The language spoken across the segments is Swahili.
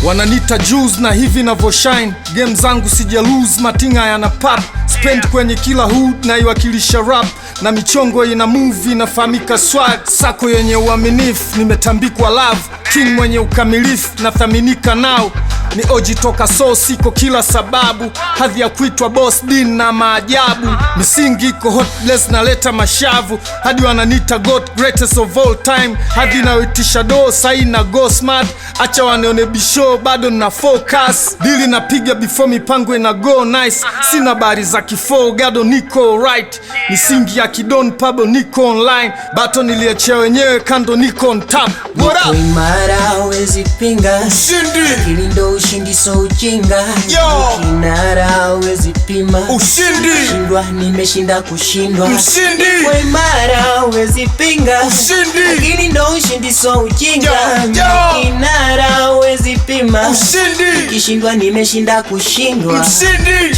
Wananita juice na hivi navyo shine. Game zangu sija lose, matinga yana pop. Spend kwenye kila hood na iwakilisha rap. Na michongo ina movie nafahamika swag. Sako yenye uaminifu, nimetambikwa love. King mwenye ukamilifu, nathaminika nao. Ni oji toka so siko kila sababu. Hadhi ya kuitwa boss din na maajabu. Misingi iko hot bless na leta mashavu. Hadi wananita GOAT greatest of all time. Hadi nawitisha do sai na go smart. Acha wanione bisho bado na focus. Dili napiga before mipango ina go nice. Sina bari za kifo gado niko right. Misingi ya kidon pabo niko online. Bato niliachia wenyewe kando niko on top. What up? Imara wezi pinga Ushindi. Akili ndo ushindi so ujinga. Yo. Kinara wezi pima Ushindi. Shindwa nimeshinda kushindwa. Ushindi. Kwa imara wezi pinga Ushindi. Akili ndo ushindi so ujinga. Yo. Kinara wezi pima Ushindi. Kishindwa nimeshinda kushindwa. Ushindi.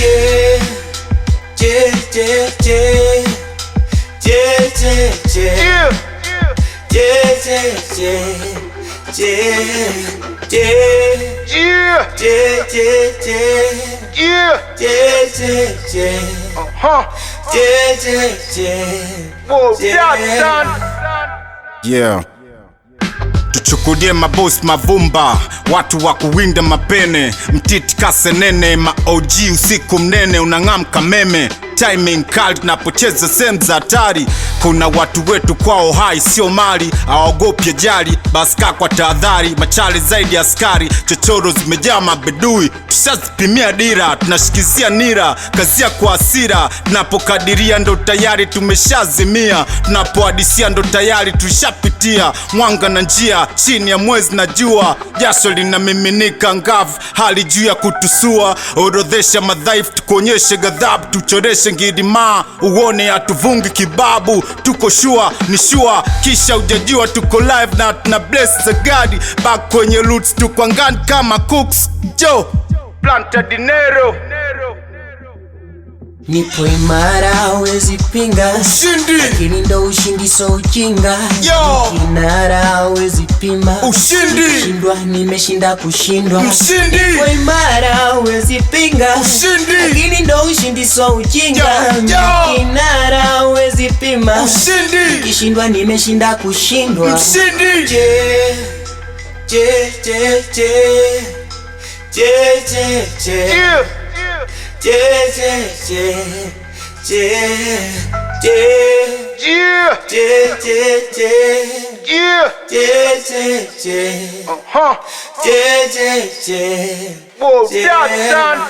Yeah. Tuchukulie maboss mavumba, watu wa kuwinda mapene, mtiti kasenene, ma OG usiku mnene unangamka meme. Timing kali tunapocheza sehemu za hatari. Kuna watu wetu kwao hai sio mali, hawaogopi ajali, baska kwa tahadhari. Machali zaidi ya askari, chochoro zimejaa mabedui. Tushazipimia dira, tunashikizia nira, kazia kwa hasira. Tunapokadiria ndo tayari tumeshazimia, tunapohadisia ndo tayari tushapitia. Mwanga na njia, chini ya mwezi na jua, jasho linamiminika ngavu, hali juu ya kutusua. Orodhesha madhaifu tukuonyeshe ghadhabu, tuchoreshe ngirima uone hatuvungi kibabu. Tuko shua ni shua, kisha ujajua tuko live na tuna bless the God. Back kwenye roots tuko angani kama cooks. Joe Planta Dinero. Nipo imara wezi pinga Ushindi. Akili ndo ushindi so ujinga. Yo. Kinara wezi pima Ushindi. Shindwa nimeshinda kushindwa. Ushindi. Kwa imara wezi pinga Ushindi. Akili ndo ushindi so ujinga. Yo. Kinara wezi pima Ushindi. Kishindwa nimeshinda kushindwa. Ushindi. Done.